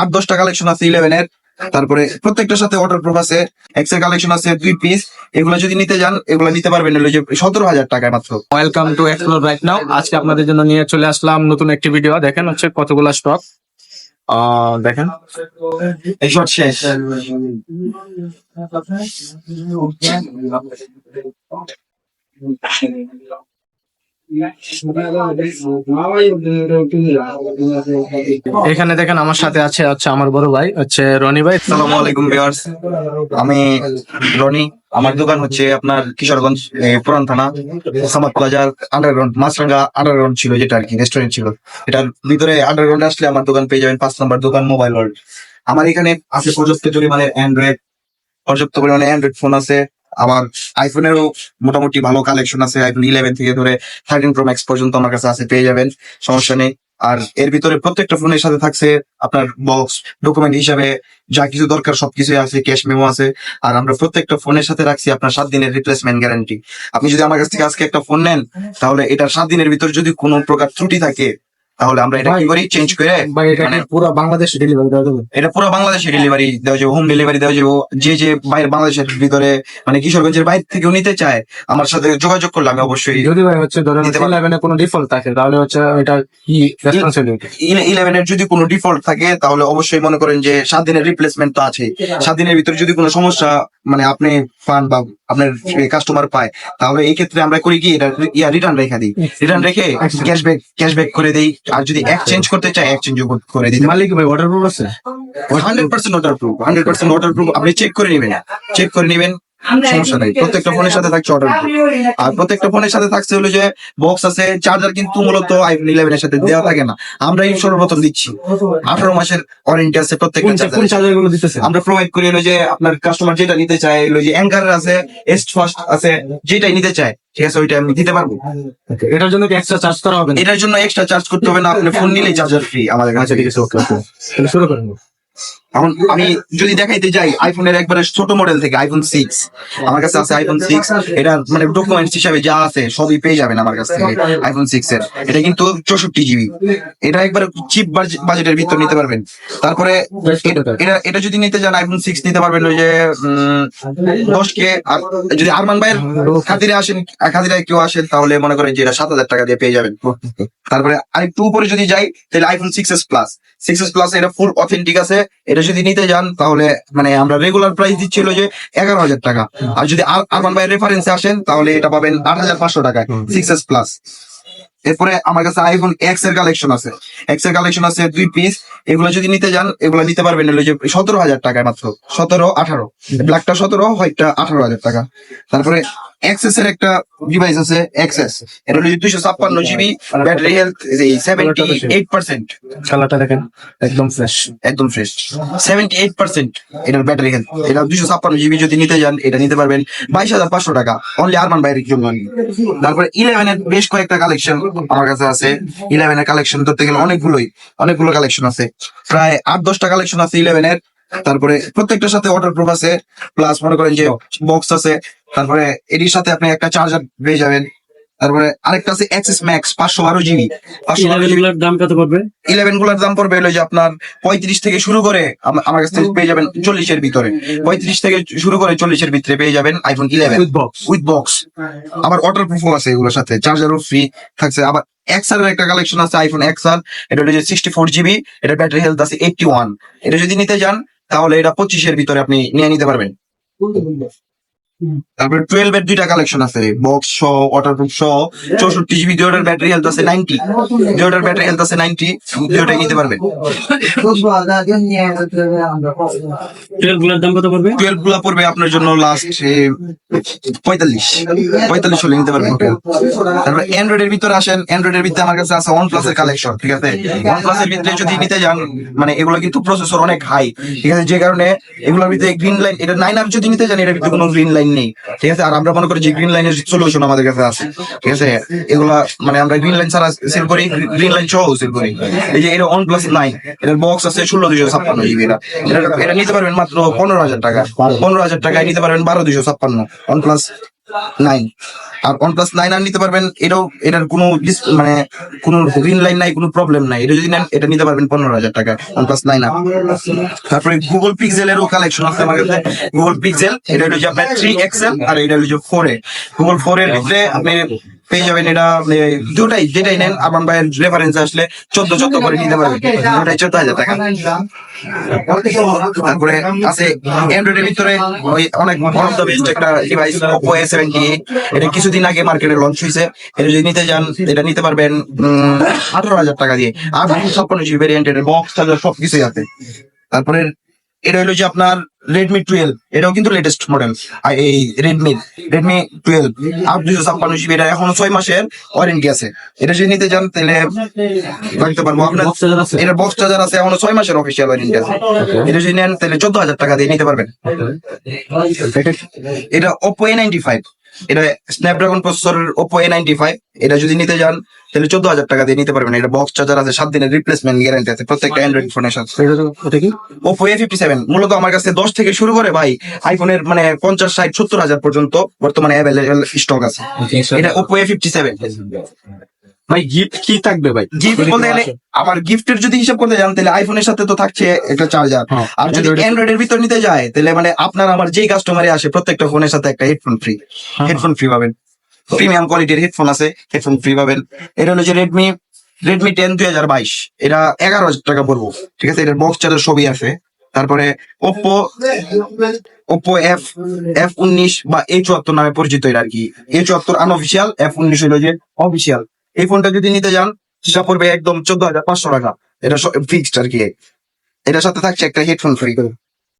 8-10টা collection আছে 11 এর। তারপরে প্রত্যেকটার সাথে ওয়াটারপ্রুফ আছে। এক্স এর কালেকশন আছে 2 পিস। এগুলো যদি নিতে যান এগুলো নিতে পারবেন হলো যে 17,000 টাকায় মাত্র। Welcome to explore right now. আজকে আপনাদের জন্য নিয়ে চলে আসলাম নতুন একটি ভিডিও। দেখেন হচ্ছে কতগুলা স্টক দেখেন এই শর্ট শেষ। এখানে দেখেন আমার সাথে আছে আমার বড় ভাই হচ্ছে রনি ভাই। আসসালামু আলাইকুম ভিউয়ার্স, আমি রনি। আমার দোকান হচ্ছে আপনার কিশোরগঞ্জ পুরান থানা সামাদ প্লাজার আন্ডারগ্রাউন্ড মাছরাঙ্গা আন্ডারগ্রাউন্ড ছিল, যেটা আর কি রেস্টুরেন্ট ছিল। এটার ভিতরে আন্ডারগ্রাউন্ড আসলে আমার দোকান পেয়ে যাবেন 5 নম্বর দোকান মোবাইল ওয়ার্ল্ড। আমার এখানে আছে পর্যাপ্ত পরিমাণে অ্যান্ড্রয়েড ফোন আছে। আবার আইফোনেরও মোটামুটি ভালো কালেকশন আছে। আইফোন 11 থেকে ধরে 13 প্রো ম্যাক্স পর্যন্ত আমার কাছে আছে, পেয়ে যাবেন, সমস্যা নেই। আর এর ভিতরে প্রত্যেকটা ফোনের সাথে থাকছে আপনার বক্স, ডকুমেন্ট হিসাবে যা কিছু দরকার সবকিছুই আছে, ক্যাশ মেমো আছে। আর আমরা প্রত্যেকটা ফোনের সাথে রাখছি আপনার 7 দিনের রিপ্লেসমেন্ট গ্যারান্টি। আপনি যদি আমার কাছ থেকে আজকে একটা ফোন নেন, তাহলে এটার 7 দিনের ভিতর যদি কোনো প্রকার ত্রুটি থাকে, তাহলে আমরা এটা কি করি, চেঞ্জ করে মানে পুরো বাংলাদেশ ডেলিভারি দেওয়া যাবে। এটা পুরো বাংলাদেশে ডেলিভারি দেওয়া যাবে, হোম ডেলিভারি দেওয়া যাবে। যে বাইরে বাংলাদেশের ভিতরে মানে কিশোরগঞ্জের বাইরে থেকেও নিতে চায়, আমার সাথে যোগাযোগ করলে আমি অবশ্যই। যদি ভাই হচ্ছে ধরেন 11 এ কোনো ডিফল্ট থাকে তাহলে হচ্ছে এটা কি রেসপন্সিবিলিটি? 11 এর যদি কোনো ডিফল্ট থাকে তাহলে অবশ্যই মনে করেন যে 7 দিনের রিপ্লেসমেন্ট তো আছে। 7 দিনের ভিতরে যদি কোনো সমস্যা মানে আপনি পান বা আপনার কাস্টমার পায়, তাহলে এই ক্ষেত্রে আমরা করি কি, এটা রিটার্ন রেখে দিই। রিটার্ন রেখে ক্যাশব্যাক করে দেই। আর যদি এক্সচেঞ্জ করতে চাই এক্সচেঞ্জ করে দিই। মালিক ভাই ওয়াটারপ্রুফ আছে? 100% ওয়াটারপ্রুফ। আপনি চেক করে নেবেন, সমস্যা নাই। প্রত্যেকটা ফোনের সাথে থাকছে ওয়াটারপ্রুফ। আর প্রত্যেকটা ফোনের সাথে থাকছে হলো যে বক্স আছে, চার্জার কিন্তু মূলত আইফোন 11 এর সাথে দেওয়া থাকে না, আমরা এই সর্বপ্রথম দিচ্ছি। 18 মাসের ওয়ারেন্টি আছে প্রত্যেকটা চার্জার গুলো দিতেছে আমরা প্রোভাইড করি। হলো যে আপনার কাস্টমার যেটা নিতে চায়, হলো যে অ্যাঙ্কার আছে, এস্ট ফার্স্ট আছে, যেটাই নিতে চায় ঠিক আছে ওইটা আমি দিতে পারবো। এটার জন্য কি এক্সট্রা চার্জ করা হবে? এটার জন্য এক্সট্রা চার্জ করতে হবে না, আপনি ফোন নিলেই চার্জার ফ্রি আমাদের কাছে। ঠিক আছে, ওকে। শুরু করেন। এখন আমি যদি দেখাইতে যাই আইফোনের একবারে ছোট মডেল থেকে আইফোন 6 আমার কাছে আছে। আইফোন 6 এটা মানে ডকুমেন্টস হিসাবে যা আছে সবই পেয়ে যাবেন আমার কাছ থেকে। আইফোন 6 এর এটা কিন্তু 64 জিবি, এটা একবারে চিপ বাজেটের ভিতর নিতে পারবেন। তারপরে এটা যদি নিতে যান আইফোন 6 নিতে পারবেন ওই যে 10K। আর যদি আরমান ভাইয়ের খাতিরে কেউ আসেন তাহলে মনে করেন যে এটা 7,000 টাকা দিয়ে পেয়ে যাবেন। তারপরে আরেকটু উপরে যদি যাই তাহলে আইফোন 6s প্লাস এটা ফুল অথেন্টিক আছে। এটা যদি নিতে যান তাহলে মানে আমরা রেগুলার প্রাইস দিচ্ছিল যে 11,000 টাকা। আর যদি আরমান ভাইয়ের রেফারেন্সে আসেন তাহলে এটা পাবেন 8,500 টাকায় 6s প্লাস। এরপরে আমার কাছে আইফোন এক্স এর কালেকশন আছে 2 পিস। এগুলো যদি নিতে যান এগুলো নিতে পারবেন হলো যে 17,000 টাকায় মাত্র। 17-18, ব্ল্যাকটা 17, হোয়াইটটা 18,000 টাকা। তারপরে এক্সেস এর একটা ডিভাইস আছে, এক্সেস। এটা হলো 256 জিবি, ব্যাটারি হেলথ 78%। খেলাটা দেখেন একদম ফ্রেশ 78% এটার ব্যাটারি হেলথ। এটা 256 জিবি যদি নিতে যান এটা নিতে পারবেন 22,500 টাকা অনলি আরমান বাইরের জন্য। তারপরে 11 এর বেশ কয়েকটা কালেকশন আমার কাছে আছে। 11 এর কালেকশন ধরতে গেলে অনেকগুলো কালেকশন আছে, প্রায় 8-10টা কালেকশন আছে 11 এর। তারপরে প্রত্যেকটার সাথে ওয়াটারপ্রুফ আছে, প্লাস মনে করেন যে বক্স আছে। তারপরে এটির সাথে আপনি একটা চার্জার পেয়ে যাবেন। তারপরে আরেকটা আছে এক্সএস ম্যাক্স 512 জিবি। 512 জিবির দাম কত পড়বে? 11 গুলার দাম পড়বে হলো যে আপনার 35 থেকে শুরু করে আমার কাছ থেকে পেয়ে যাবেন 40 এর ভিতরে। 35 থেকে শুরু করে 40 এর ভিতরে পেয়ে যাবেন আইফোন 11 উইথ বক্স। আবার ওয়াটারপ্রুফও আছে এগুলোর সাথে, চার্জারও ফ্রি থাকছে। আবার এক্সআর এর একটা কালেকশন আছে, আইফোন এক্সআর। এটা হলো যে 64 জিবি, এটা ব্যাটারি হেলথ আছে 81। এটা যদি নিতে যান তাহলে এটা 25 এর ভিতরে আপনি নিয়ে নিতে পারবেন। তারপরে 12 এর 2টা কালেকশন আছে, বক্স সহ ওয়াটারপ্রুফ সহ 64 জিবি। দুটোর ব্যাটারি হেলথ আছে 90, দুটোটাই নিতে পারবেন। 12 গুলোর দাম কত পড়বে? 12 গুলা পড়বে আপনার জন্য লাস্ট 45 হলে নিতে পারবেন। তারপরে অ্যান্ড্রয়েড এর ভিতরে আসেন, অ্যান্ড্রয়েড এর ভিতরে আমার কাছে আছে OnePlus এর কালেকশন। ঠিক আছে, OnePlus এর ভিতরে যদি নিতে যান মানে এগুলো কিন্তু প্রসেসর অনেক হাই, ঠিক আছে, যে কারণে এগুলোর ভিতরে গ্রিন লাইন, এটা 9R যদি নিতে যান এটার ভিতরে কোনো গ্রিন লাইন নেই। ঠিক আছে, আর আমরা মনে করি যে গ্রিন লাইনের সলিউশন আমাদের কাছে আছে। ঠিক আছে, এগুলা মানে আমরা গ্রিন লাইন ছাড়া সেল করি, গ্রিন লাইন সহ সেল করি। এই যে এটা OnePlus 9, এটার বক্স আছে 16,256 জিবি। এটা নিতে পারবেন মাত্র 15,000 টাকা। 15,000 টাকায় নিতে পারবেন 12,256 OnePlus 9 আর OnePlus 9 আর নিতে পারবেন, এটার কোনো মানে কোনো গ্রিন লাইন নাই, কোনো প্রবলেম নাই। এটা যদি নেন এটা নিতে পারবেন 15,000 টাকায় OnePlus 9 আর। তারপরে গুগল পিক্সেলেরও কালেকশন আছে আমার কাছে। গুগল পিক্সেল এটা হলো যে আপনার 3XL আর এটা হলো যে 4A। গুগল 4 এর ভিতরে আপনি পেয়ে যাবেন এটা দুটাই, যেটাই নেন আমার ভাইয়ের রেফারেন্স আসলে 14 করে নিতে পারবেন, ওটাই 14,000 টাকা। তারপরে আছে অ্যান্ড্রয়েডের ভিতরে ওই অনেক বড় বেস্ট একটা ডিভাইস Oppo A78। এটা কিছুদিন আগে মার্কেটে লঞ্চ হয়েছে। এটা যদি নিতে যান এটা নিতে পারবেন 18,000 টাকা দিয়ে। আর 56GB ভ্যারিয়েন্টের বক্স চার্জার সবকিছুই আছে। তারপরে এটা হলো যে আপনার Redmi 12, এটাও কিন্তু লেটেস্ট মডেল। এই Redmi 12 আর 256GB, এটা এখনো 6 মাসের ওয়ারেন্টি আছে। এটা যদি নিতে চান তাহলে রাখতে পারবো আপনার। এটার বক্স চার্জার আছে, এখনো 6 মাসের অফিসিয়াল ওয়ারেন্টি আছে। এটা যদি নেন তাহলে 14,000 টাকা দিয়ে নিতে পারবেন। এটা Oppo A95, এটা স্ন্যাপড্রাগন প্রসেসরের Oppo A95। এটা যদি নিতে যান তাহলে 14,000 টাকা দিয়ে নিতে পারবেন। এটা বক্স চার্জার আছে, 7 দিনের রিপ্লেসমেন্ট গ্যারান্টি আছে প্রত্যেকটা অ্যান্ড্রয়েড ফোনের সাথে। ওটা কি? Oppo A57 মূলত আমার কাছে 10 থেকে শুরু করে ভাই আইফোনের মানে 50, 60, 70,000 পর্যন্ত বর্তমানে অ্যাভেলেবল স্টক আছে। এটা Oppo A57। ভাই গিফট কি থাকবে ভাই? গিফট বলতে গেলে আমার গিফটের যদি হিসাব করতে যান তাহলে আইফোনের সাথে তো থাকছে একটা চার্জার। হ্যাঁ, আর যদি Android- অ্যান্ড্রয়েডের ভিতর নিতে যায় তাহলে মানে আপনার আমার যেই কাস্টমারে আসে প্রত্যেকটা ফোনের সাথে একটা হেডফোন ফ্রি, হেডফোন ফ্রি পাবেন। প্রিমিয়াম কোয়ালিটির হেডফোন আছে, হেডফোন ফ্রি পাবেন। এটা হলো যে Redmi 10 2022, এটা 11,000 টাকা পড়বো, ঠিক আছে। এটার বক্স চার্জার সবই আছে। তারপরে Oppo F19 বা A74 নামে পরিচিত এটা আর কি। A74 আনঅফিসিয়াল, F19 হলো যে অফিসিয়াল। এই ফোনটা যদি নিতে যান সেটা পড়বে একদম 14,500 টাকা। এটা ফিক্সড আর কি। এটার সাথে থাকছে একটা হেডফোন ফ্রি।